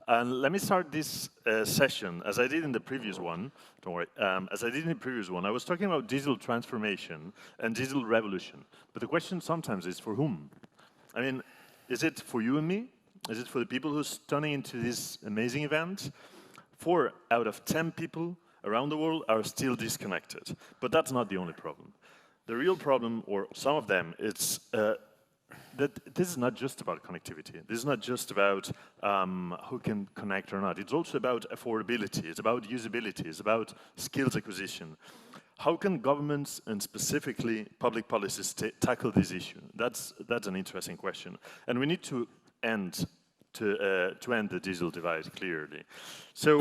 And let me start this session, as I did in the previous one, don't worry, as I did in the previous one, I was talking about digital transformation and digital revolution. But the question sometimes is for whom? I mean, is it for you and me? Is it for the people who's tuning into this amazing event? 4 out of 10 people around the world are still disconnected. But that's not the only problem. The real problem, or some of them, it's that this is not just about connectivity. This is not just about who can connect or not. It's also about affordability. It's about usability. It's about skills acquisition. How can governments and specifically public policies tackle this issue? That's an interesting question. And we need to end the digital divide clearly. So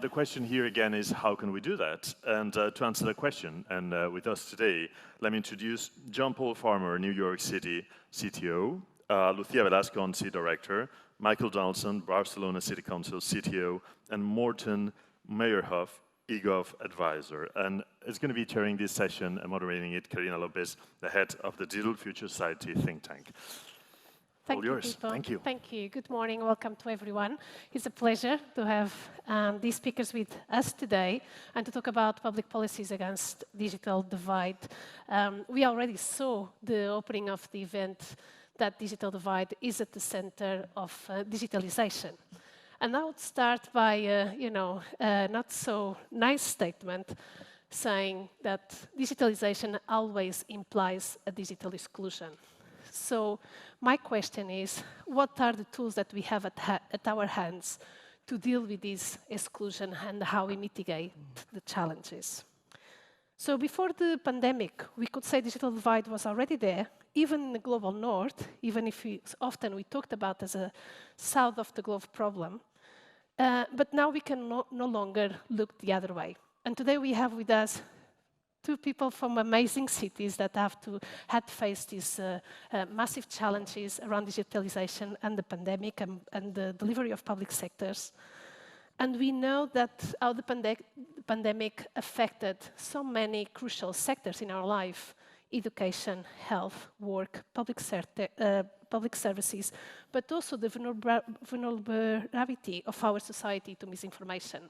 the question here again is, how can we do that? And to answer the question, and with us today, let me introduce John Paul Farmer, New York City CTO, Lucía Velasco, ONTSI Director, Michael Donaldson, Barcelona City Council CTO, and Morten, Meyerhoff, EGOV Advisor. And it's going to be chairing this session and moderating it, Carina Lopes, the head of the Digital Future Society think tank. Thank you, people. Thank you. Thank you. Good morning. Welcome to everyone. It's a pleasure to have these speakers with us today and to talk about public policies against digital divide. We already saw the opening of the event that digital divide is at the center of digitalization. And I would start by, a not so nice statement saying that digitalization always implies a digital exclusion. So my question is, what are the tools that we have at our hands to deal with this exclusion and how we mitigate the challenges? So before the pandemic, we could say digital divide was already there, even in the global north, even if often we talked about as a south of the globe problem. But now we can no longer look the other way. And today we have with us 2 people from amazing cities that had faced these massive challenges around digitalization and the pandemic and the delivery of public sectors. And we know that how the pandemic affected so many crucial sectors in our life: education, health, work, public services, but also the vulnerability of our society to misinformation.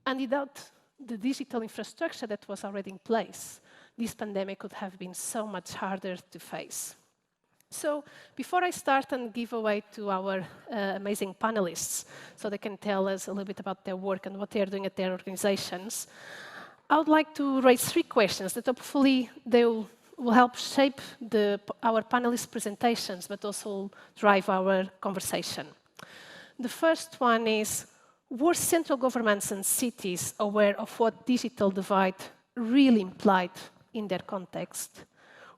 And without the digital infrastructure that was already in place, this pandemic could have been so much harder to face. So before I start and give away to our amazing panelists, so they can tell us a little bit about their work and what they are doing at their organizations, I would like to raise 3 questions that hopefully they will help shape our panelists' presentations, but also drive our conversation. The first one is, were central governments and cities aware of what digital divide really implied in their context?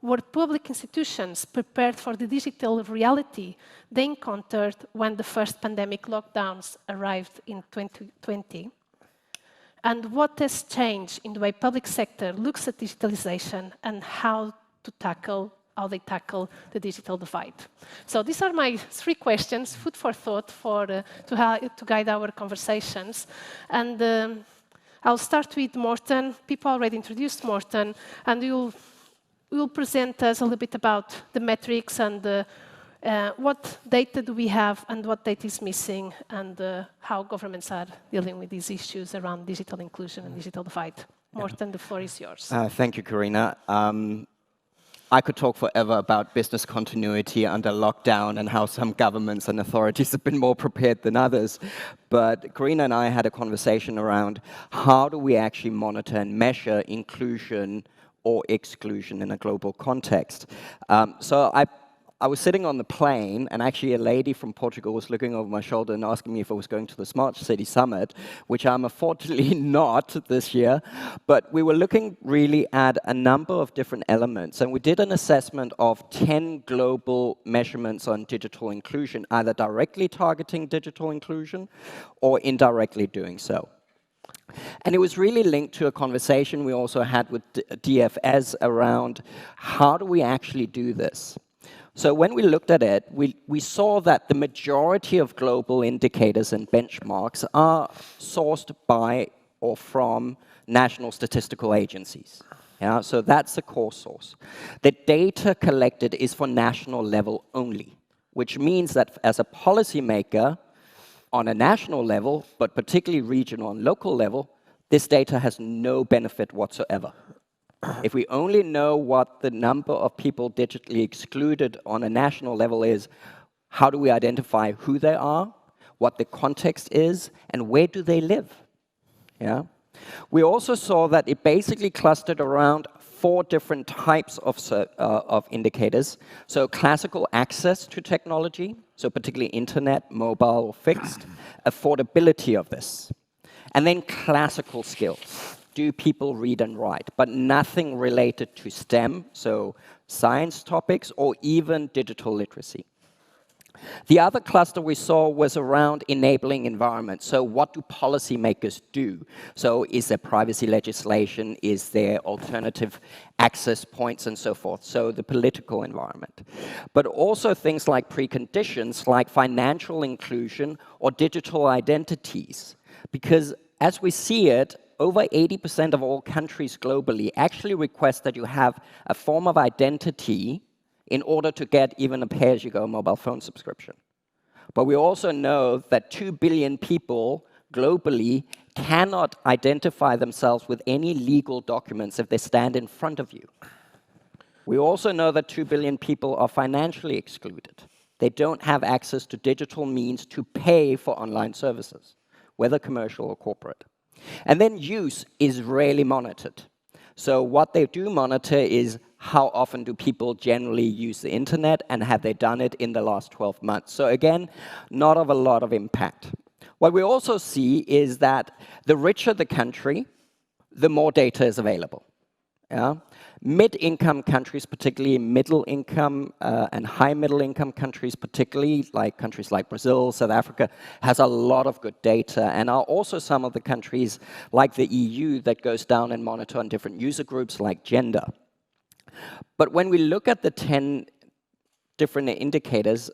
Were public institutions prepared for the digital reality they encountered when the first pandemic lockdowns arrived in 2020? And what has changed in the way public sector looks at digitalization and how they tackle the digital divide? So these are my 3 questions, food for thought to guide our conversations. And I'll start with Morten. People already introduced Morten, and you'll present us a little bit about the metrics and what data do we have and what data is missing, and how governments are dealing with these issues around digital inclusion and digital divide. Morten, the floor is yours. Thank you, Carina. I could talk forever about business continuity under lockdown and how some governments and authorities have been more prepared than others. But Carina and I had a conversation around how do we actually monitor and measure inclusion or exclusion in a global context. So I was sitting on the plane, and actually a lady from Portugal was looking over my shoulder and asking me if I was going to the Smart City Summit, which I'm unfortunately not this year. But we were looking really at a number of different elements, and we did an assessment of 10 global measurements on digital inclusion, either directly targeting digital inclusion or indirectly doing so. And it was really linked to a conversation we also had with DFS around how do we actually do this? So when we looked at it, we saw that the majority of global indicators and benchmarks are sourced by or from national statistical agencies. Yeah, so that's the core source. The data collected is for national level only, which means that as a policymaker, on a national level, but particularly regional and local level, this data has no benefit whatsoever. If we only know what the number of people digitally excluded on a national level is, how do we identify who they are, what the context is, and where do they live? Yeah. We also saw that it basically clustered around 4 different types of indicators. So classical access to technology, so particularly internet, mobile, or fixed, affordability of this. And then classical skills. Do people read and write? But nothing related to STEM, so science topics, or even digital literacy. The other cluster we saw was around enabling environments. So what do policymakers do? So is there privacy legislation? Is there alternative access points and so forth? So the political environment. But also things like preconditions, like financial inclusion or digital identities. Because as we see it, over 80% of all countries globally actually request that you have a form of identity in order to get even a pay-as-you-go mobile phone subscription. But we also know that 2 billion people globally cannot identify themselves with any legal documents if they stand in front of you. We also know that 2 billion people are financially excluded. They don't have access to digital means to pay for online services, whether commercial or corporate. And then use is rarely monitored. So what they do monitor is how often do people generally use the internet, and have they done it in the last 12 months? So again, not of a lot of impact. What we also see is that the richer the country, the more data is available. Yeah? Mid-income countries, particularly middle-income and high-middle-income countries, particularly like countries like Brazil, South Africa, has a lot of good data, and are also some of the countries like the EU that goes down and monitor on different user groups like gender. But when we look at the 10 different indicators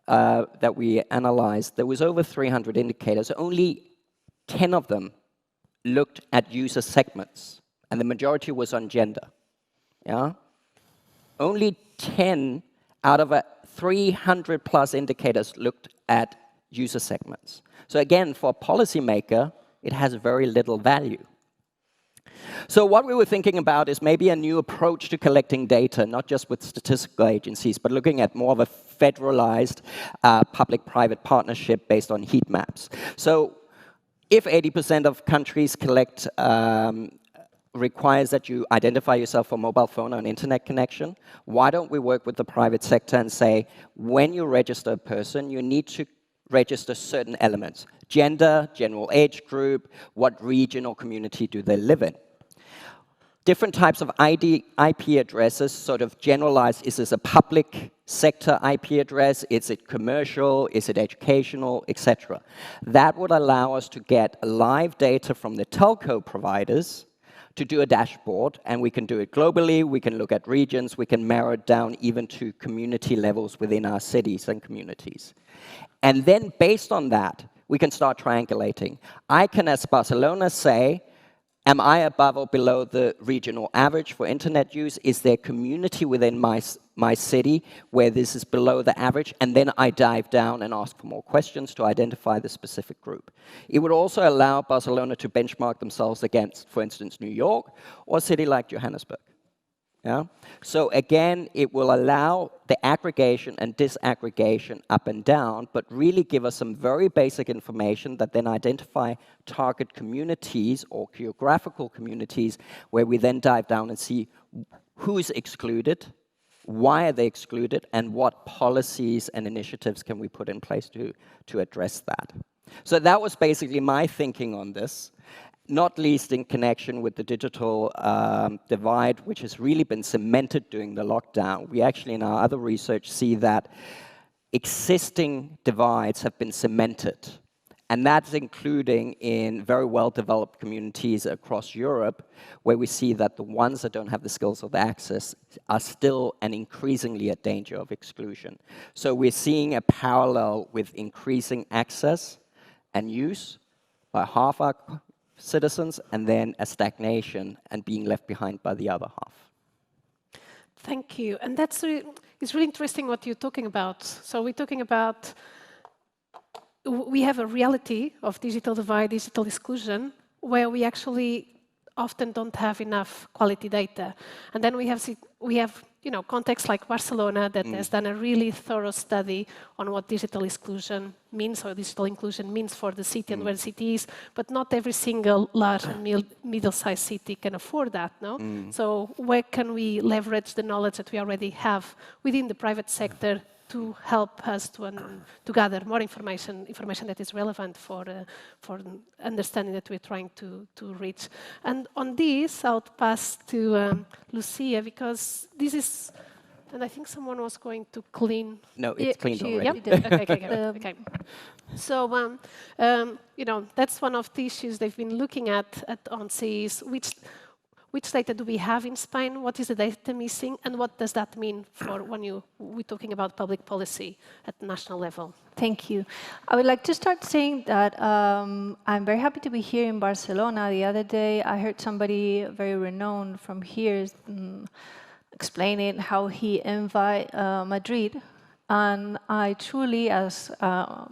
that we analyzed, there was over 300 indicators. Only 10 of them looked at user segments, and the majority was on gender. Yeah? Only 10 out of 300 plus indicators looked at user segments. So again, for a policymaker, it has very little value. So what we were thinking about is maybe a new approach to collecting data, not just with statistical agencies, but looking at more of a federalized public-private partnership based on heat maps. So if 80% of countries collect requires that you identify yourself for mobile phone or an internet connection, why don't we work with the private sector and say, when you register a person, you need to register certain elements. Gender, general age group, what region or community do they live in? Different types of IP addresses, sort of generalized, is this a public sector IP address? Is it commercial? Is it educational, etc.? That would allow us to get live data from the telco providers to do a dashboard, and we can do it globally, we can look at regions, we can narrow it down even to community levels within our cities and communities. And then based on that, we can start triangulating. I can, as Barcelona, say, am I above or below the regional average for internet use? Is there community within my city where this is below the average? And then I dive down and ask for more questions to identify the specific group. It would also allow Barcelona to benchmark themselves against, for instance, New York or a city like Johannesburg. Yeah? So again, it will allow the aggregation and disaggregation up and down, but really give us some very basic information that then identify target communities or geographical communities where we then dive down and see who is excluded, why are they excluded, and what policies and initiatives can we put in place to address that. So that was basically my thinking on this. Not least in connection with the digital divide, which has really been cemented during the lockdown. We actually, in our other research, see that existing divides have been cemented. And that's including in very well-developed communities across Europe, where we see that the ones that don't have the skills or the access are still and increasingly at danger of exclusion. So we're seeing a parallel with increasing access and use by half our citizens, and then a stagnation and being left behind by the other half. Thank you. And it's really interesting what you're talking about. So we're talking about we have a reality of digital divide, digital exclusion, where we actually often don't have enough quality data. And then we have contexts like Barcelona that has done a really thorough study on what digital exclusion means or digital inclusion means for the city and where the city is, but not every single large and middle-sized city can afford that, no? So where can we leverage the knowledge that we already have within the private sector to help us to gather more information that is relevant for understanding that we're trying to reach. And on this, I'll pass to Lucía, because this is, and I think someone was going to clean. No, it's cleaned already. Okay. So, that's one of the issues they've been looking at ONTSI is which data do we have in Spain? What is the data missing? And what does that mean for when we're talking about public policy at the national level? Thank you. I would like to start saying that I'm very happy to be here in Barcelona. The other day, I heard somebody very renowned from here explaining how he envied Madrid. And I truly, as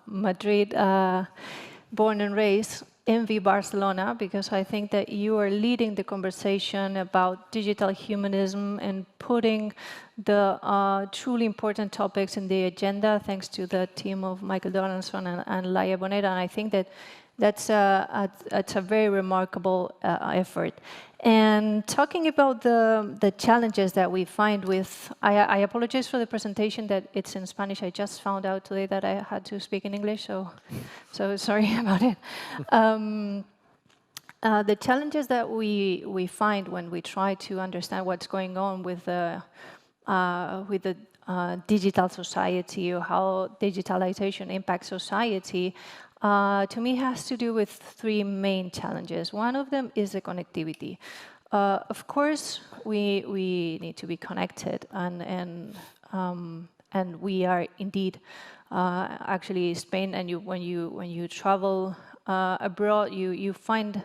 Madrid born and raised, envy Barcelona, because I think that you are leading the conversation about digital humanism and putting the truly important topics in the agenda, thanks to the team of Michael Donaldson and Laia Bonera. And I think that that's a very remarkable effort. And talking about the challenges that we find with, I apologize for the presentation that it's in Spanish. I just found out today that I had to speak in English, so sorry about it. The challenges that we find when we try to understand what's going on with the digital society or how digitalization impacts society, to me has to do with three main challenges. One of them is the connectivity. Of course, we need to be connected, and we are indeed actually Spain. And when you travel abroad, you find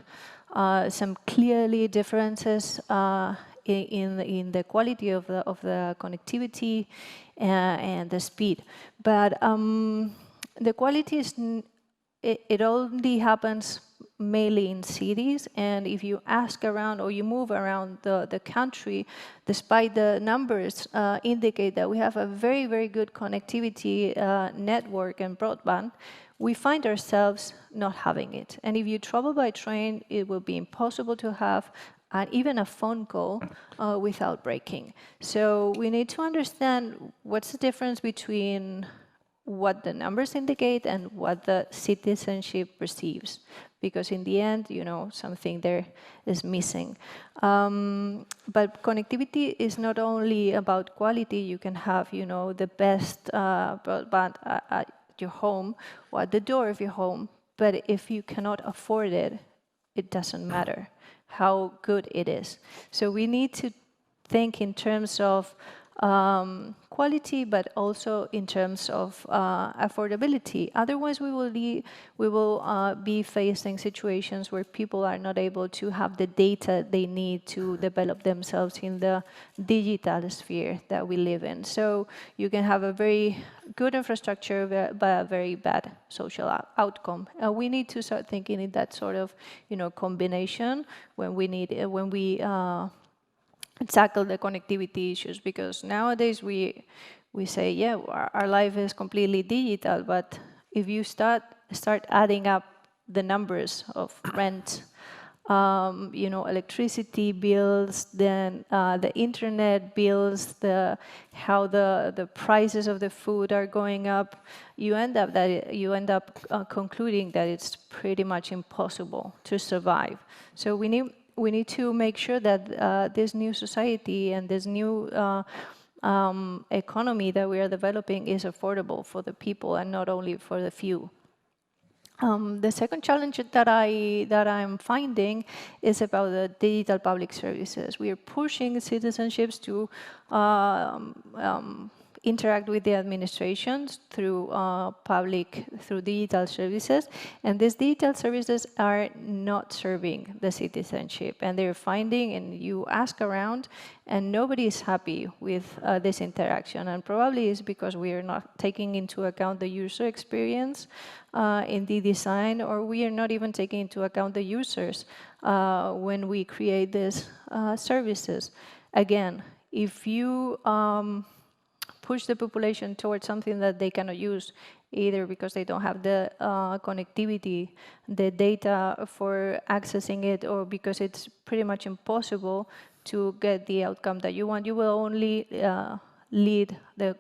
some clearly differences in the quality of the connectivity and the speed. But the quality is. It only happens mainly in cities, and if you ask around or you move around the country, despite the numbers indicate that we have a very, very good connectivity network and broadband, we find ourselves not having it. And if you travel by train, it will be impossible to have even a phone call without breaking. So we need to understand what's the difference between what the numbers indicate and what the citizenship perceives, because in the end, something there is missing. But connectivity is not only about quality. You can have, the best broadband at your home or at the door of your home, but if you cannot afford it, it doesn't matter how good it is. So we need to think in terms of quality, but also in terms of affordability. Otherwise, we will be facing situations where people are not able to have the data they need to develop themselves in the digital sphere that we live in. So you can have a very good infrastructure, but a very bad social outcome. We need to start thinking in that sort of, combination when we tackle the connectivity issues, because nowadays we say, yeah, our life is completely digital, but if you start adding up the numbers of rent, electricity bills, then the internet bills, how the prices of the food are going up, you end up concluding that it's pretty much impossible to survive. So we need to make sure that this new society and this new economy that we are developing is affordable for the people and not only for the few. The second challenge that I'm finding is about the digital public services. We are pushing citizenships to interact with the administrations through through digital services, and these digital services are not serving the citizenship, and they're finding, and you ask around, and nobody is happy with this interaction, and probably it's because we are not taking into account the user experience in the design, or we are not even taking into account the users when we create these services. Again, if you push the population towards something that they cannot use, either because they don't have the connectivity, the data for accessing it, or because it's pretty much impossible to get the outcome that you want, you will only lead the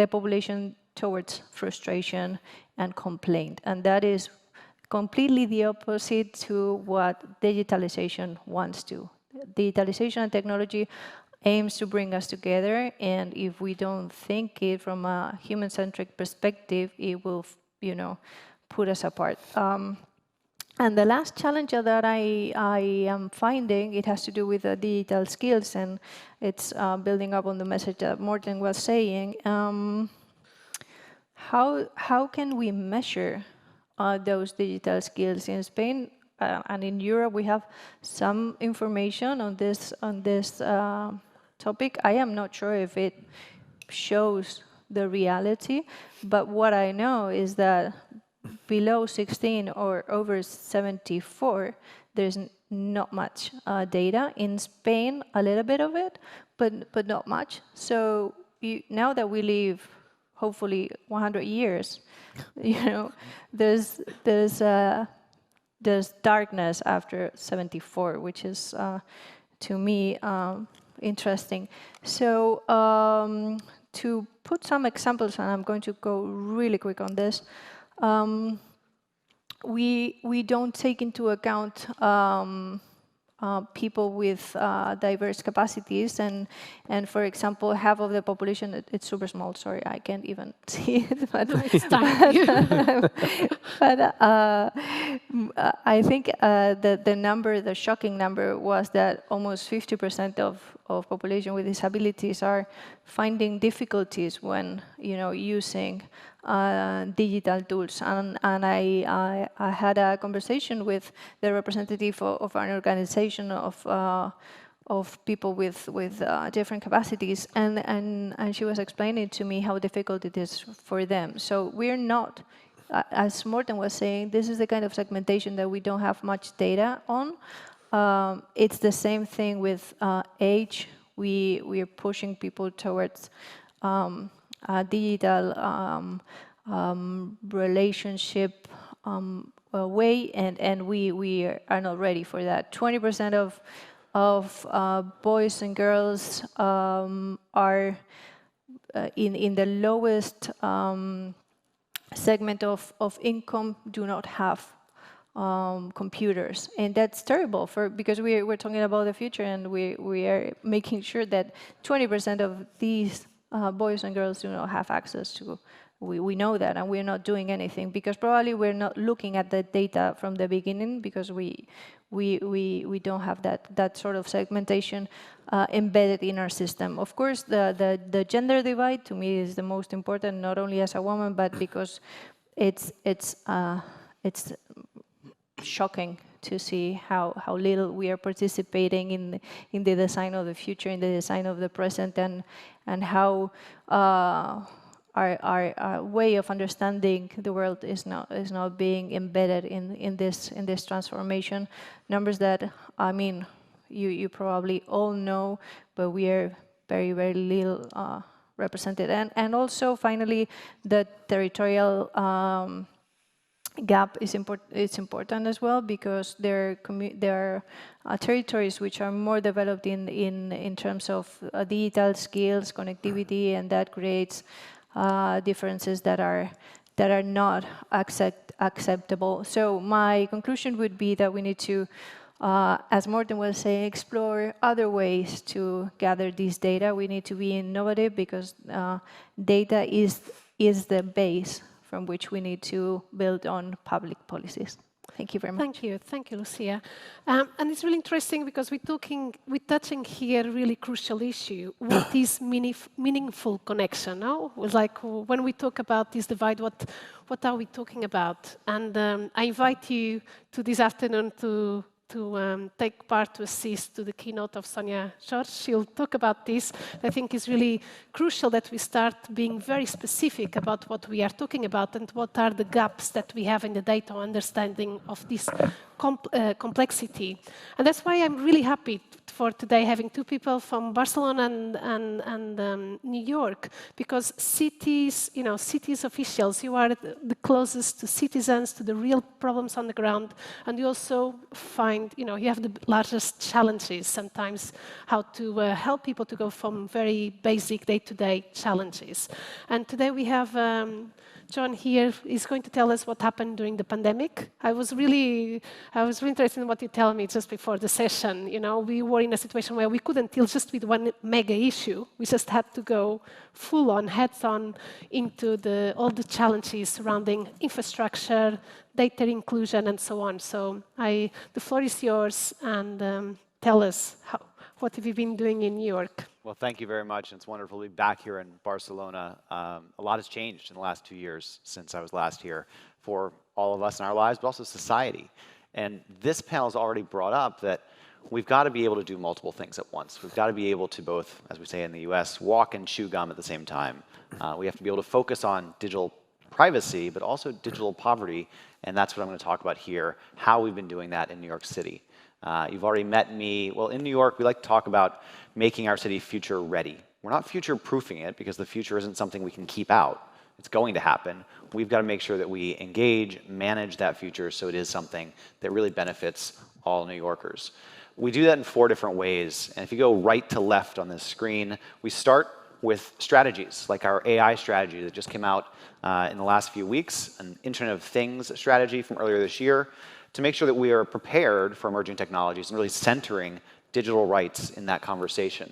population towards frustration and complaint. And that is completely the opposite to what digitalization wants to. Digitalization and technology aims to bring us together, and if we don't think it from a human-centric perspective, it will, put us apart. And the last challenge that I am finding, it has to do with the digital skills, and it's building up on the message that Morten was saying. How can we measure those digital skills? In Spain and in Europe, we have some information on this topic. I am not sure if it shows the reality, but what I know is that below 16 or over 74, there's not much data. In Spain, a little bit of it, but not much. So now that we live, hopefully, 100 years, there's darkness after 74, which is, to me, interesting. So to put some examples, and I'm going to go really quick on this, we don't take into account people with diverse capacities, and for example, half of the population, it's super small, sorry, I can't even see it, but, it's tiny. but I think the shocking number was that almost 50% of population with disabilities are finding difficulties when using digital tools, and I had a conversation with the representative of an organization of people with different capacities, and she was explaining to me how difficult it is for them. So we're not, as Morten was saying, this is the kind of segmentation that we don't have much data on. It's the same thing with age. We are pushing people towards digital relationship way, and we are not ready for that. 20% of boys and girls are in the lowest segment of income do not have computers, and that's terrible because we're talking about the future, and we are making sure that 20% of these boys and girls do not have access to. We know that, and we're not doing anything because probably we're not looking at the data from the beginning because we don't have that sort of segmentation embedded in our system. Of course, the gender divide to me is the most important, not only as a woman, but because it's shocking to see how little we are participating in the design of the future, in the design of the present, and how our way of understanding the world is not being embedded in this transformation. Numbers that, I mean, you probably all know, but we are very, very little represented. And also, finally, the territorial gap is important as well, because there are territories which are more developed in terms of digital skills, connectivity, and that creates differences that are not acceptable. So my conclusion would be that we need to, as Morten was saying, explore other ways to gather this data. We need to be innovative because data is the base from which we need to build on public policies. Thank you very much. Thank you, Lucía. And it's really interesting because we're touching here a really crucial issue. What is meaningful connection? No, it's like when we talk about this divide, what are we talking about? And I invite you to this afternoon to take part, to assist to the keynote of Sonia George. She'll talk about this. I think it's really crucial that we start being very specific about what we are talking about and what are the gaps that we have in the data understanding of this complexity. And that's why I'm really happy for today having two people from Barcelona and New York, because cities, cities officials, you are the closest to citizens, to the real problems on the ground, and you also find, you have the largest challenges sometimes, how to help people to go from very basic day-to-day challenges. And today we have John here is going to tell us what happened during the pandemic. I was really interested in what you tell me just before the session. We were in a situation where we couldn't deal just with one mega issue. We just had to go full on, heads on into all the challenges surrounding infrastructure, data inclusion, and so on. So the floor is yours, and tell us what have you been doing in New York? Well, thank you very much. It's wonderful to be back here in Barcelona. A lot has changed in the last 2 years since I was last here for all of us in our lives, but also society. And this panel has already brought up that we've got to be able to do multiple things at once. We've got to be able to both, as we say in the US, walk and chew gum at the same time. We have to be able to focus on digital privacy, but also digital poverty. And that's what I'm going to talk about here, how we've been doing that in New York City. You've already met me. Well, in New York, we like to talk about making our city future ready. We're not future-proofing it because the future isn't something we can keep out. It's going to happen. We've got to make sure that we engage, manage that future so it is something that really benefits all New Yorkers. We do that in 4 different ways. And if you go right to left on this screen, we start with strategies, like our AI strategy that just came out in the last few weeks, an Internet of Things strategy from earlier this year, to make sure that we are prepared for emerging technologies and really centering digital rights in that conversation.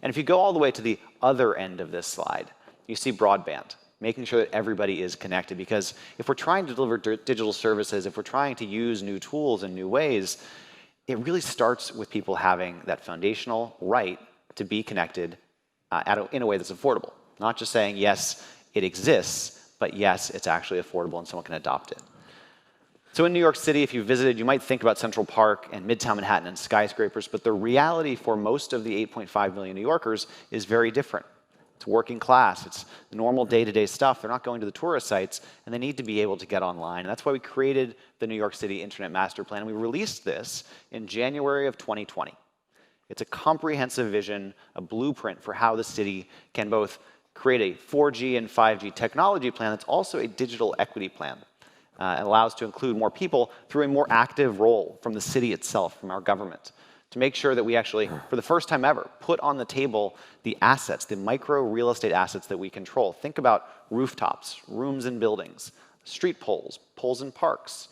And if you go all the way to the other end of this slide, you see broadband, making sure that everybody is connected. Because if we're trying to deliver digital services, if we're trying to use new tools in new ways, it really starts with people having that foundational right to be connected in a way that's affordable. Not just saying, yes, it exists, but yes, it's actually affordable and someone can adopt it. So in New York City, if you visited, you might think about Central Park and Midtown Manhattan and skyscrapers, but the reality for most of the 8.5 million New Yorkers is very different. It's working class. It's the normal day-to-day stuff. They're not going to the tourist sites, and they need to be able to get online. And that's why we created the New York City Internet Master Plan. We released this in January of 2020. It's a comprehensive vision, a blueprint for how the city can both create a 4G and 5G technology plan that's also a digital equity plan. It allows to include more people through a more active role from the city itself, from our government, to make sure that we actually, for the first time ever, put on the table the assets, the micro real estate assets that we control. Think about rooftops, rooms in buildings, street poles, poles in parks,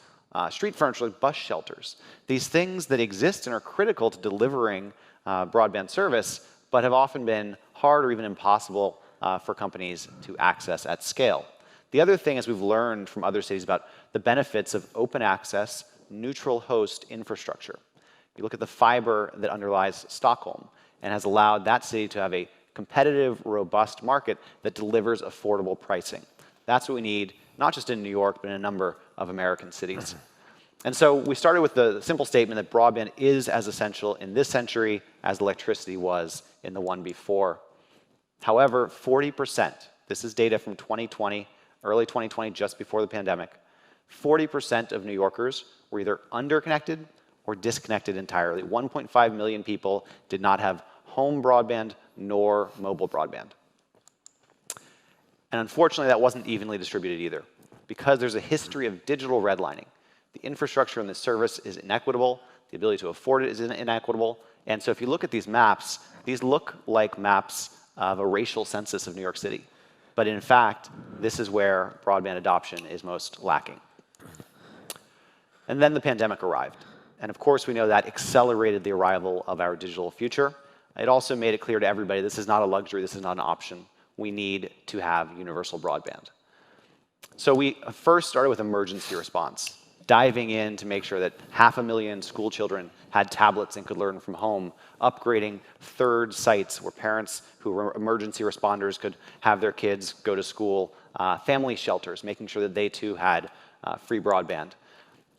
street furniture like bus shelters. These things that exist and are critical to delivering broadband service, but have often been hard or even impossible for companies to access at scale. The other thing is we've learned from other cities about the benefits of open access, neutral host infrastructure. You look at the fiber that underlies Stockholm and has allowed that city to have a competitive, robust market that delivers affordable pricing. That's what we need, not just in New York, but in a number of American cities. And so we started with the simple statement that broadband is as essential in this century as electricity was in the one before. However, 40%, this is data from 2020, early 2020, just before the pandemic, 40% of New Yorkers were either underconnected or disconnected entirely. 1.5 million people did not have home broadband nor mobile broadband. And unfortunately, that wasn't evenly distributed either, because there's a history of digital redlining. The infrastructure in this service is inequitable. The ability to afford it is inequitable. And so if you look at these maps, these look like maps of a racial census of New York City. But in fact, this is where broadband adoption is most lacking. And then the pandemic arrived. And of course, we know that accelerated the arrival of our digital future. It also made it clear to everybody this is not a luxury, this is not an option. We need to have universal broadband. So we first started with emergency response. diving in to make sure that 500,000 school children had tablets and could learn from home, upgrading third sites where parents who were emergency responders could have their kids go to school, family shelters, making sure that they too had free broadband.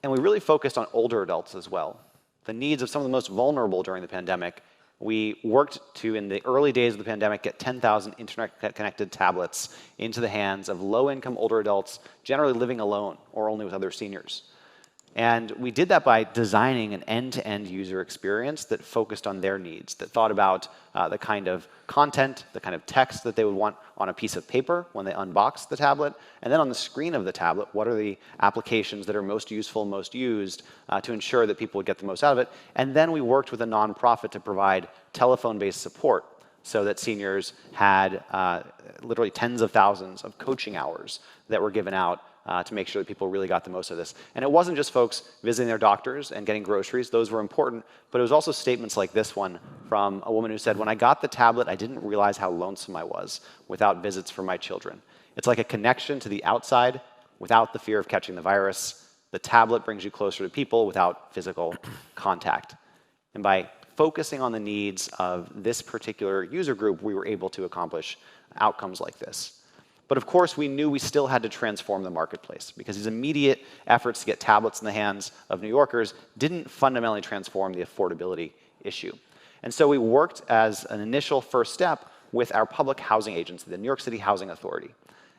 And we really focused on older adults as well, the needs of some of the most vulnerable during the pandemic. We worked to, in the early days of the pandemic, get 10,000 internet-connected tablets into the hands of low-income older adults, generally living alone or only with other seniors. And we did that by designing an end-to-end user experience that focused on their needs, that thought about the kind of content, the kind of text that they would want on a piece of paper when they unboxed the tablet, and then on the screen of the tablet, what are the applications that are most useful, most used to ensure that people would get the most out of it. And then we worked with a nonprofit to provide telephone-based support so that seniors had literally tens of thousands of coaching hours that were given out to make sure that people really got the most of this. And it wasn't just folks visiting their doctors and getting groceries. Those were important. But it was also statements like this one from a woman who said, when I got the tablet, I didn't realize how lonesome I was without visits from my children. It's like a connection to the outside without the fear of catching the virus. The tablet brings you closer to people without physical contact. And by focusing on the needs of this particular user group, we were able to accomplish outcomes like this. But of course, we knew we still had to transform the marketplace because these immediate efforts to get tablets in the hands of New Yorkers didn't fundamentally transform the affordability issue. And so we worked as an initial first step with our public housing agency, the New York City Housing Authority,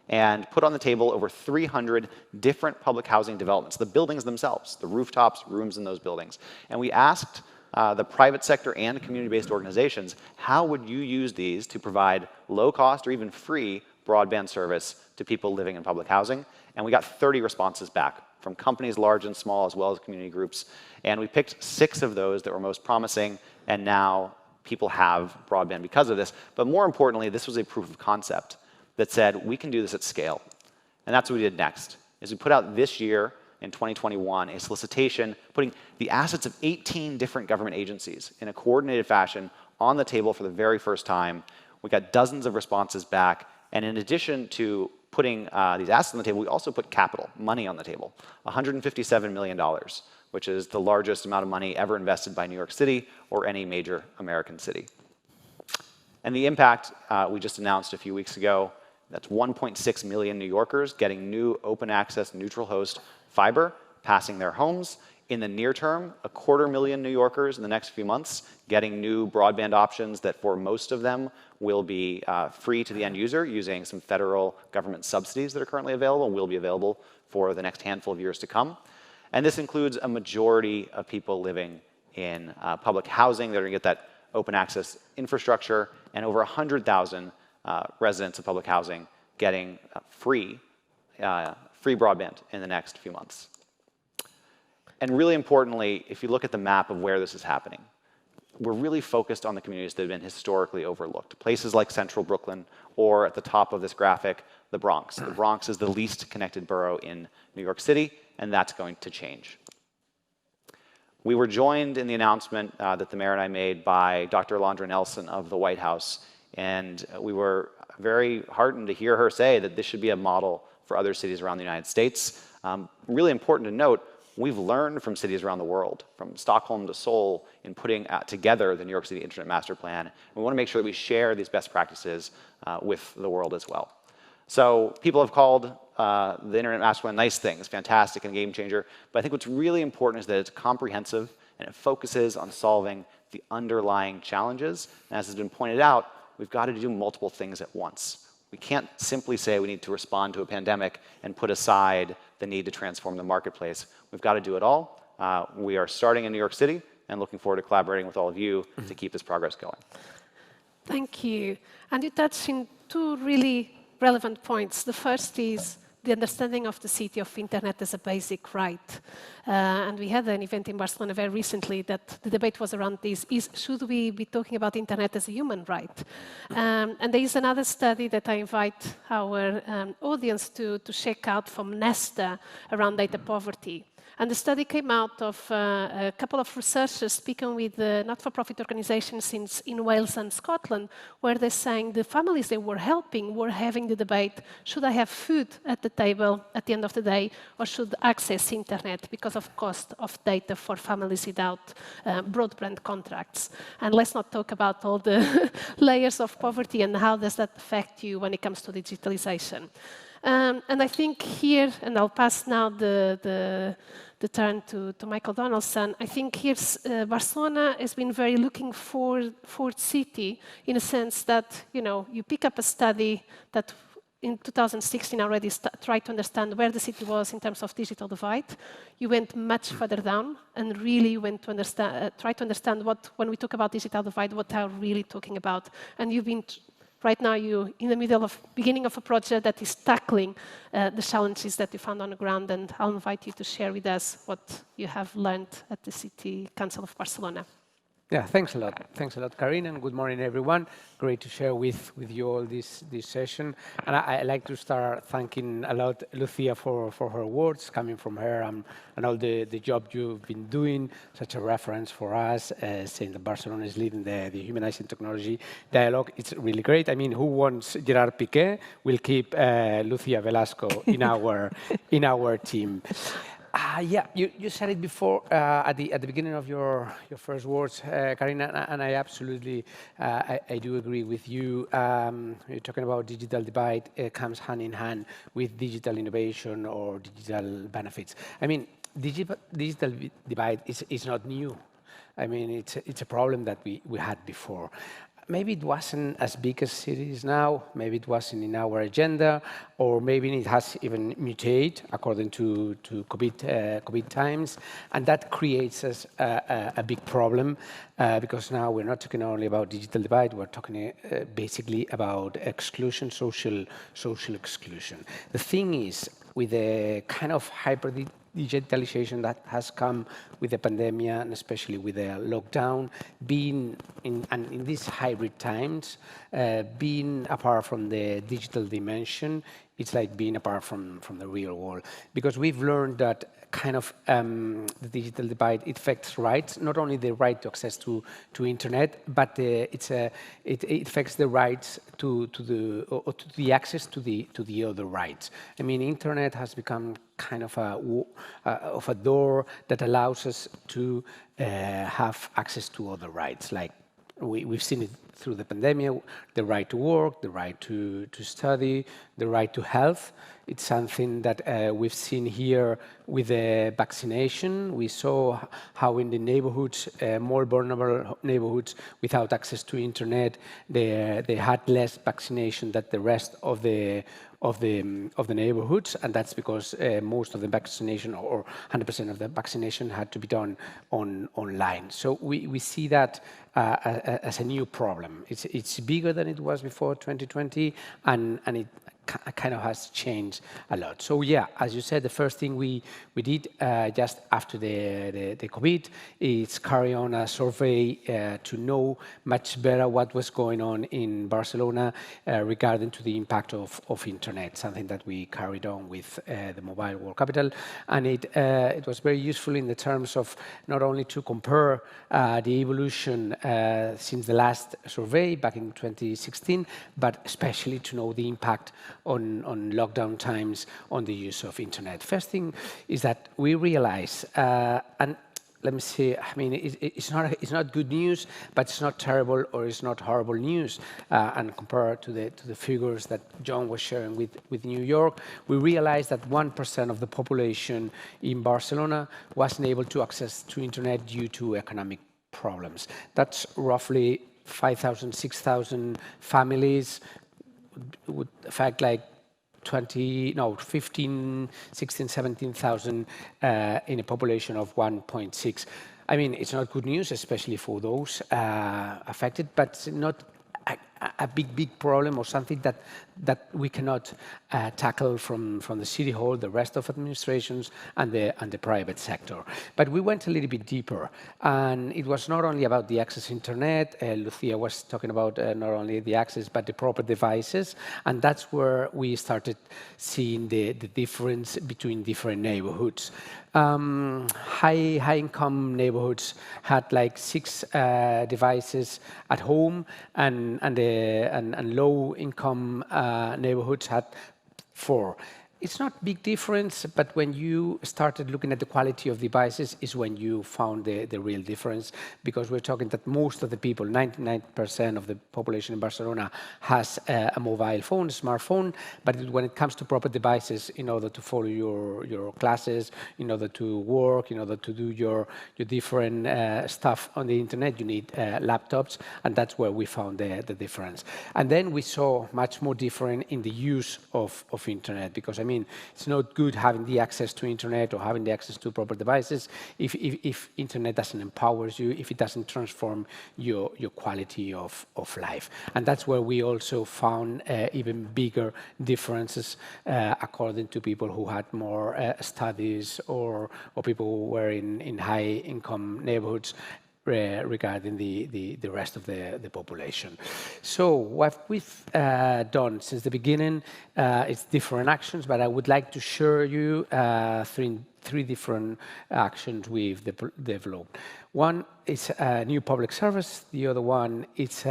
and put on the table over 300 different public housing developments, the buildings themselves, the rooftops, rooms in those buildings. And we asked the private sector and community-based organizations, how would you use these to provide low-cost or even free broadband service to people living in public housing? And we got 30 responses back from companies large and small, as well as community groups. And we picked 6 of those that were most promising, and now people have broadband because of this. But more importantly, this was a proof of concept that said, we can do this at scale. And that's what we did next, is we put out this year, in 2021, a solicitation putting the assets of 18 different government agencies in a coordinated fashion on the table for the very first time. We got dozens of responses back. And in addition to putting these assets on the table, we also put capital, money on the table, $157 million, which is the largest amount of money ever invested by New York City or any major American city. And the impact we just announced a few weeks ago, that's 1.6 million New Yorkers getting new open access, neutral host fiber, passing their homes. In the near term, 250,000 New Yorkers in the next few months getting new broadband options that for most of them will be free to the end user using some federal government subsidies that are currently available and will be available for the next handful of years to come. And this includes a majority of people living in public housing that are going to get that open access infrastructure, and over 100,000 residents of public housing getting free broadband in the next few months. And really importantly, if you look at the map of where this is happening, we're really focused on the communities that have been historically overlooked. Places like central Brooklyn, or at the top of this graphic, the Bronx. The Bronx is the least connected borough in New York City, and that's going to change. We were joined in the announcement that the mayor and I made by Dr. Alondra Nelson of the White House, and we were very heartened to hear her say that this should be a model for other cities around the United States. Really important to note, we've learned from cities around the world, from Stockholm to Seoul, in putting together the New York City Internet Master Plan. We want to make sure that we share these best practices with the world as well. So people have called the Internet Master Plan nice things, fantastic and a game changer. But I think what's really important is that it's comprehensive and it focuses on solving the underlying challenges. And as has been pointed out, we've got to do multiple things at once. We can't simply say we need to respond to a pandemic and put aside the need to transform the marketplace. We've got to do it all. We are starting in New York City and looking forward to collaborating with all of you to keep this progress going. Thank you. And you touched on 2 really relevant points. The first is the understanding of the city of internet as a basic right. And we had an event in Barcelona very recently that the debate was around this, should we be talking about internet as a human right? And there is another study that I invite our audience to check out from Nesta around data poverty. And the study came out of a couple of researchers speaking with not-for-profit organizations in Wales and Scotland, where they're saying the families they were helping were having the debate, should I have food at the table at the end of the day, or should access internet because of cost of data for families without broadband contracts? And let's not talk about all the layers of poverty and how does that affect you when it comes to digitalization. And I think here, and I'll pass now the turn to Michael Donaldson, I think here's Barcelona has been very looking forward city in a sense that, you pick up a study that in 2016 already tried to understand where the city was in terms of digital divide. You went much further down and really went to understand, try to understand what, when we talk about digital divide, what are we really talking about. And you've been right now, you're in the beginning of a project that is tackling the challenges that you found on the ground, and I'll invite you to share with us what you have learned at the City Council of Barcelona. Yeah, thanks a lot. Thanks a lot, Carina, and good morning, everyone. Great to share with you all this session. And I like to start thanking a lot Lucía for her words coming from her and all the job you've been doing, such a reference for us, saying that Barcelona is leading the humanizing technology dialogue. It's really great. I mean, who wants Gerard Piqué? We'll keep Lucía Velasco in our team. Yeah, you said it before at the beginning of your first words, Carina, and I absolutely I do agree with you. You're talking about digital divide comes hand in hand with digital innovation or digital benefits. I mean, digital divide is not new. I mean, it's a problem that we had before. Maybe it wasn't as big as it is now, maybe it wasn't in our agenda, or maybe it has even mutated according to COVID times, and that creates us a big problem because now we're not talking only about digital divide, we're talking basically about exclusion, social exclusion. The thing is, with the kind of digitalization that has come with the pandemic and especially with the lockdown, being in these hybrid times, being apart from the digital dimension, it's like being apart from the real world. Because we've learned that kind of the digital divide, it affects rights, not only the right to access to internet, but it affects the rights to the access to the other rights. I mean, internet has become kind of a door that allows us to have access to other rights. Like we've seen it through the pandemic, the right to work, the right to study, the right to health. It's something that we've seen here with the vaccination. We saw how in the neighborhoods, more vulnerable neighborhoods without access to internet, they had less vaccination than the rest of the neighborhoods, and that's because most of the vaccination, or 100% of the vaccination, had to be done online. So we see that as a new problem. It's bigger than it was before 2020, and it kind of has changed a lot. So yeah, as you said, the first thing we did just after the COVID is carry on a survey to know much better what was going on in Barcelona regarding to the impact of internet, something that we carried on with the Mobile World Capital. And it was very useful in the terms of not only to compare the evolution since the last survey back in 2016, but especially to know the impact on lockdown times on the use of internet. First thing is that we realize, and let me see, I mean, it's not good news, but it's not terrible or it's not horrible news. And compared to the figures that John was sharing with New York, we realized that 1% of the population in Barcelona wasn't able to access to internet due to economic problems. That's roughly 5,000, 6,000 families, would affect like 15, 16, 17,000 in a population of 1.6. I mean, it's not good news, especially for those affected, but not a big problem or something that we cannot tackle from the city hall, the rest of administrations, and the private sector. But we went a little bit deeper, and it was not only about the access to internet. Lucía was talking about not only the access, but the proper devices, and that's where we started seeing the difference between different neighborhoods. High-income neighborhoods had like 6 devices at home, and low-income neighborhoods had 4. It's not big difference, but when you started looking at the quality of devices is when you found the real difference, because we're talking that most of the people, 99% of the population in Barcelona has a mobile phone, a smartphone, but when it comes to proper devices in order to follow your classes, in order to work, in order to do your different stuff on the internet, you need laptops, and that's where we found the difference. And then we saw much more different in the use of internet, because I mean, it's not good having the access to internet or having the access to proper devices if internet doesn't empower you, if it doesn't transform your quality of life. And that's where we also found even bigger differences according to people who had more studies or people who were in high-income neighborhoods regarding the rest of the population. So what we've done since the beginning is different actions, but I would like to share you three different actions we've developed. One is a new public service. The other one it's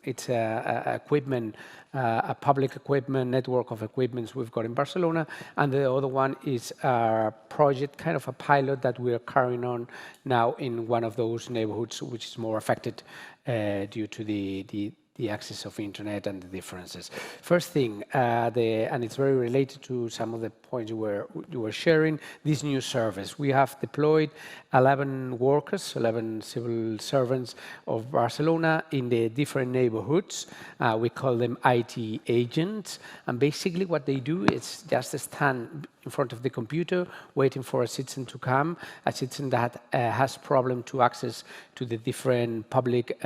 equipment, a public equipment network of equipments we've got in Barcelona, and the other one is a project, kind of a pilot that we are carrying on now in one of those neighborhoods which is more affected due to the access of internet and the differences. First thing, and it's very related to some of the points you were sharing, this new service. We have deployed 11 workers, 11 civil servants of Barcelona in the different neighborhoods. We call them IT agents, and basically what they do is just stand in front of the computer waiting for a citizen to come, a citizen that has problem to access to the different public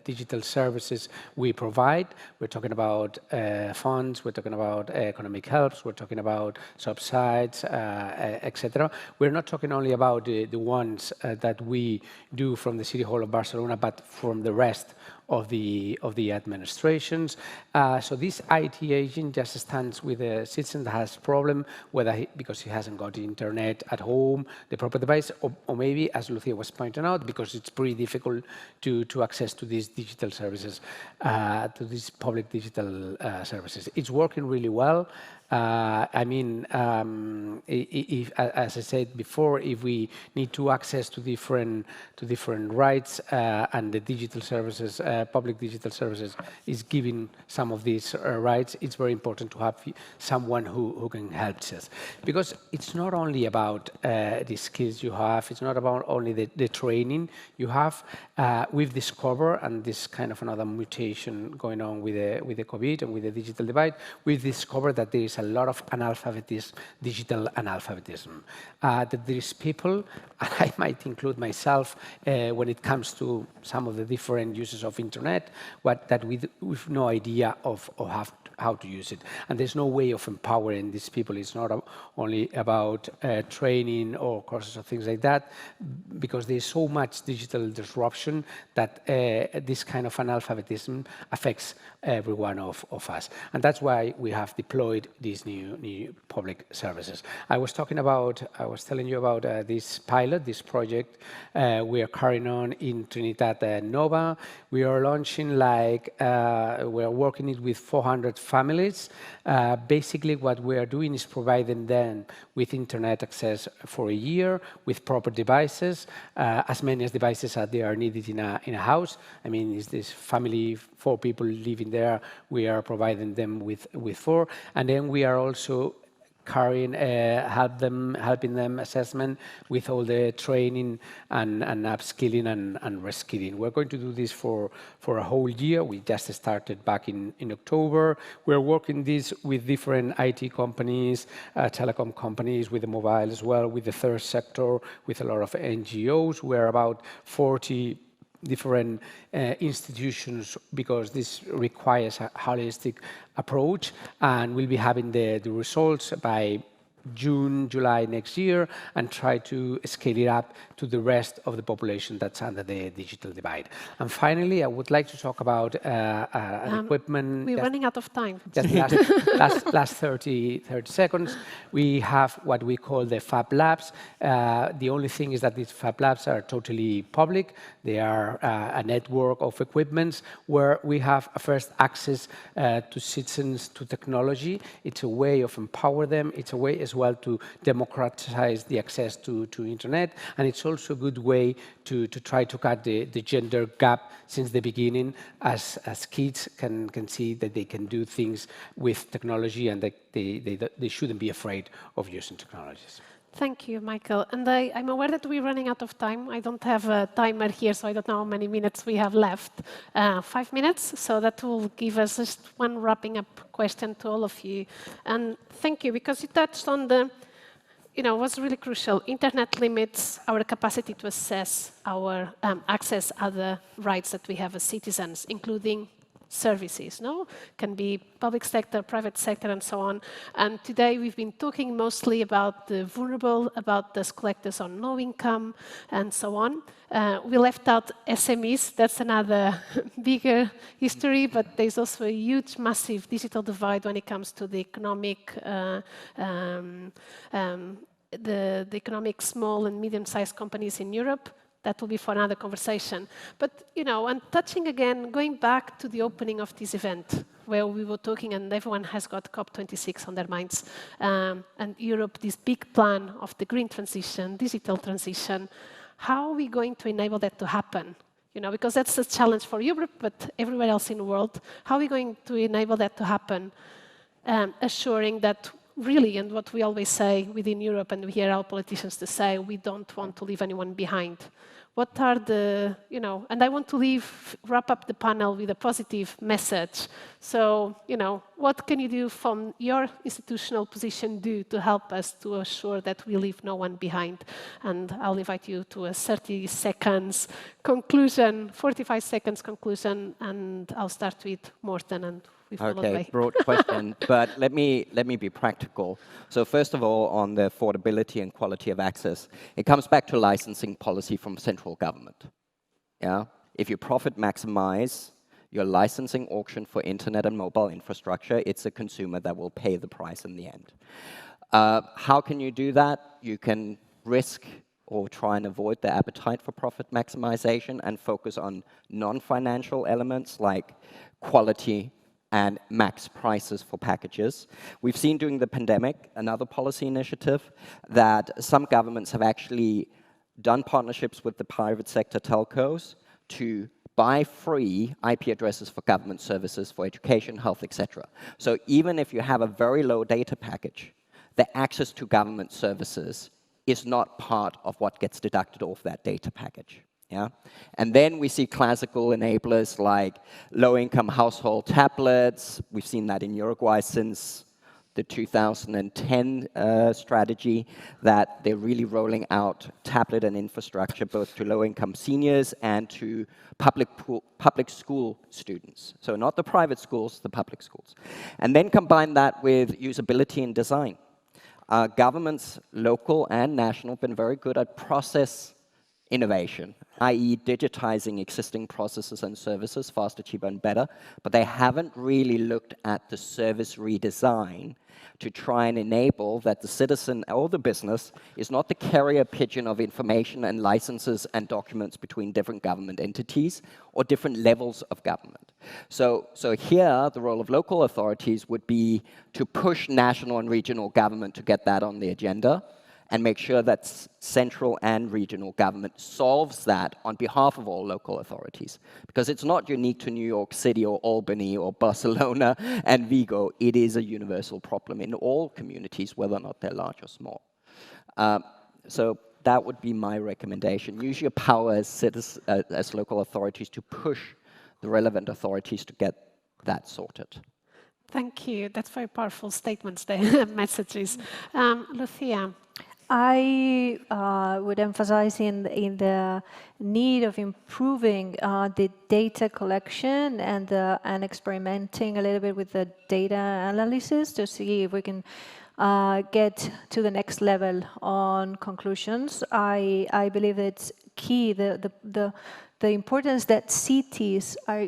digital services we provide. We're talking about funds, we're talking about economic helps, we're talking about subsides, etc. We're not talking only about the ones that we do from the City Hall of Barcelona, but from the rest of the administrations. So this IT agent just stands with a citizen that has problem, whether because he hasn't got internet at home, the proper device, or maybe, as Lucía was pointing out, because it's pretty difficult to access to these digital services, to these public digital services. It's working really well. I mean, as I said before, if we need to access to different rights and the digital services, public digital services, is giving some of these rights, it's very important to have someone who can help us, because it's not only about the skills you have, it's not about only the training you have. We've discovered, and this kind of another mutation going on with the COVID and with the digital divide, we've discovered that there is a lot of analphabetism, digital analphabetism. That there is people, and I might include myself when it comes to some of the different uses of internet, that we've no idea of how to use it. And there's no way of empowering these people. It's not only about training or courses or things like that, because there's so much digital disruption that this kind of analphabetism affects every one of us. And that's why we have deployed these new public services. I was telling you about this pilot, this project we are carrying on in Trinitat Nova. We are launching we are working it with 400 families. Basically what we are doing is providing them with internet access for a year, with proper devices, as many as devices as they are needed in a house. I mean, is this family, 4 people living there, we are providing them with 4. And then we are also helping them assessment with all the training and upskilling and reskilling. We're going to do this for a whole year. We just started back in October. We're working this with different IT companies, telecom companies, with the mobile as well, with the third sector, with a lot of NGOs. We're about 40 different institutions, because this requires a holistic approach, and we'll be having the results by June, July next year, and try to scale it up to the rest of the population that's under the digital divide. And finally, I would like to talk about an equipment. We're running out of time. Just last 30 seconds. We have what we call the Fab Labs. The only thing is that these Fab Labs are totally public. They are a network of equipments where we have first access to citizens to technology. It's a way of empower them. It's a way as well to democratize the access to internet. And it's also a good way to try to cut the gender gap since the beginning, as kids can see that they can do things with technology, and that they shouldn't be afraid of using technologies. Thank you, Michael. And I'm aware that we're running out of time. I don't have a timer here, so I don't know how many minutes we have left. 5 minutes, so that will give us just one wrapping up question to all of you. And thank you, because you touched on the, what's really crucial. Internet limits our capacity to assess our access other rights that we have as citizens, including services, Can be public sector, private sector, and so on. And today we've been talking mostly about the vulnerable, about those collectors on low income, and so on. We left out SMEs. That's another bigger history, but there's also a huge, massive digital divide when it comes to the economic, the economic small and medium-sized companies in Europe. That will be for another conversation. But, and touching again, going back to the opening of this event, where we were talking and everyone has got COP26 on their minds, and Europe, this big plan of the green transition, digital transition, how are we going to enable that to happen? Because that's a challenge for Europe, but everywhere else in the world. How are we going to enable that to happen, assuring that really, and what we always say within Europe, and we hear our politicians to say, we don't want to leave anyone behind. What are the, and I want to wrap up the panel with a positive message. So, what can you do from your institutional position to help us to assure that we leave no one behind? And I'll invite you to a 30 seconds conclusion, 45 seconds conclusion, and I'll start with Morten, and Okay, broad question, but let me be practical. So first of all, on the affordability and quality of access, it comes back to licensing policy from central government. Yeah, if you profit maximize your licensing auction for internet and mobile infrastructure, it's a consumer that will pay the price in the end. How can you do that? You can risk or try and avoid the appetite for profit maximization and focus on non-financial elements like quality and max prices for packages. We've seen during the pandemic, another policy initiative, that some governments have actually done partnerships with the private sector telcos to buy free IP addresses for government services, for education, health, etc. So even if you have a very low data package, the access to government services is not part of what gets deducted off that data package. Yeah? And then we see classical enablers like low-income household tablets. We've seen that in Uruguay since the 2010 strategy, that they're really rolling out tablet and infrastructure both to low-income seniors and to public school students. So not the private schools, the public schools. And then combine that with usability and design. Governments, local and national, have been very good at process innovation, i.e. digitizing existing processes and services faster, cheaper, and better, but they haven't really looked at the service redesign to try and enable that the citizen or the business is not the carrier pigeon of information and licenses and documents between different government entities or different levels of government. So here, the role of local authorities would be to push national and regional government to get that on the agenda, and make sure that central and regional government solves that on behalf of all local authorities. Because it's not unique to New York City or Albany or Barcelona and Vigo. It is a universal problem in all communities, whether or not they're large or small. So that would be my recommendation. Use your power as local authorities to push the relevant authorities to get that sorted. Thank you. That's very powerful statements there, messages. Lucía. I would emphasize in the need of improving the data collection and experimenting a little bit with the data analysis to see if we can get to the next level on conclusions. I believe it's key, the importance that cities are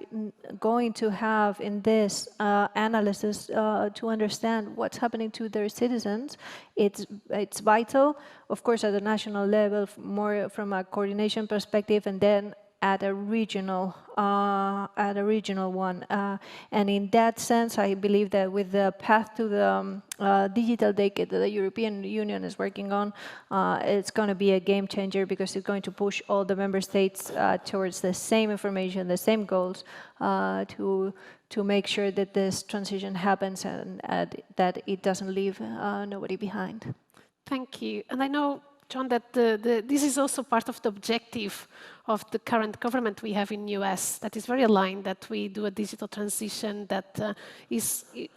going to have in this analysis to understand what's happening to their citizens. It's vital, of course, at the national level, more from a coordination perspective, and then at a regional one. And in that sense, I believe that with the path to the digital decade that the European Union is working on, it's going to be a game changer because it's going to push all the member states towards the same information, the same goals, to make sure that this transition happens and that it doesn't leave nobody behind. Thank you. And I know, John, that this is also part of the objective of the current government we have in the US, that is very aligned, that we do a digital transition that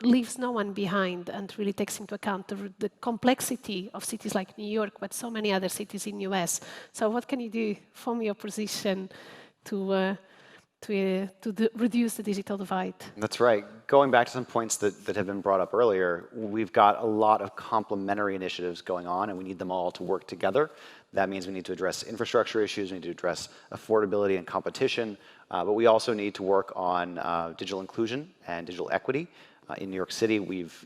leaves no one behind and really takes into account the complexity of cities like New York, but so many other cities in the US. So what can you do from your position to reduce the digital divide? That's right. Going back to some points that have been brought up earlier, we've got a lot of complementary initiatives going on, and we need them all to work together. That means we need to address infrastructure issues, we need to address affordability and competition, but we also need to work on digital inclusion and digital equity. In New York City, we've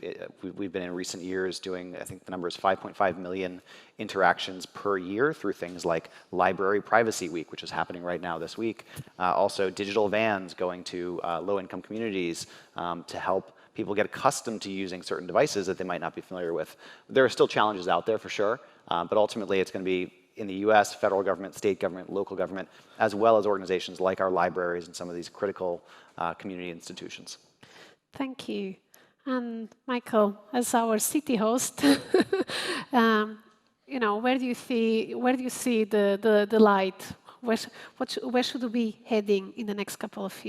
been in recent years doing, I think the number is 5.5 million interactions per year through things like Library Privacy Week, which is happening right now this week. Also, digital vans going to low-income communities to help people get accustomed to using certain devices that they might not be familiar with. There are still challenges out there for sure, but ultimately it's going to be in the US, federal government, state government, local government, as well as organizations like our libraries and some of these critical community institutions. Thank you. And Michael, as our city host, you know, where do you see the light? Where should we be heading in the next couple of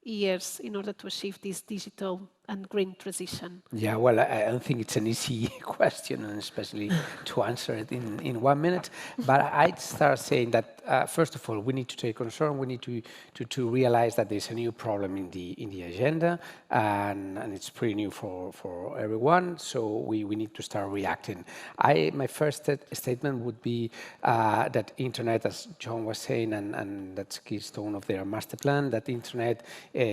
years in order to achieve this digital and green transition? Yeah, well, I don't think it's an easy question, and especially to answer it in 1 minute. But I'd start saying that first of all, we need to take concern. We need to realize that there's a new problem in the agenda, and it's pretty new for everyone. So we need to start reacting. My first statement would be that internet, as John was saying, and that's keystone of their master plan, that internet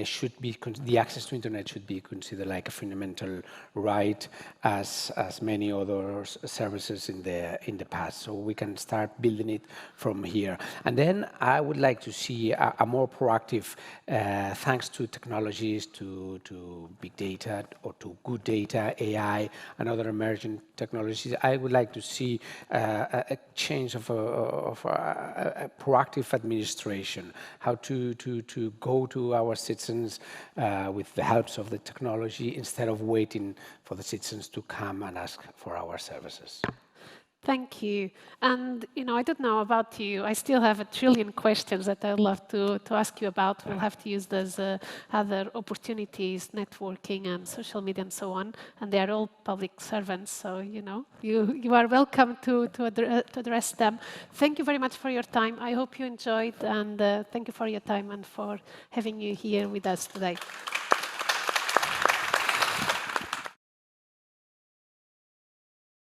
should be the access to internet should be considered like a fundamental right as many other services in the past. So we can start building it from here. And then I would like to see a more proactive, thanks to technologies, to big data or to good data, AI, and other emerging technologies. I would like to see a change of a proactive administration, how to go to our citizens with the helps of the technology instead of waiting for the citizens to come and ask for our services. Thank you. And, you know, I don't know about you. I still have 1 trillion questions that I'd love to ask you about. We'll have to use those other opportunities, networking and social media and so on. And they are all public servants, so, you know, you are welcome to address them. Thank you very much for your time. I hope you enjoyed, and thank you for your time and for having you here with us today.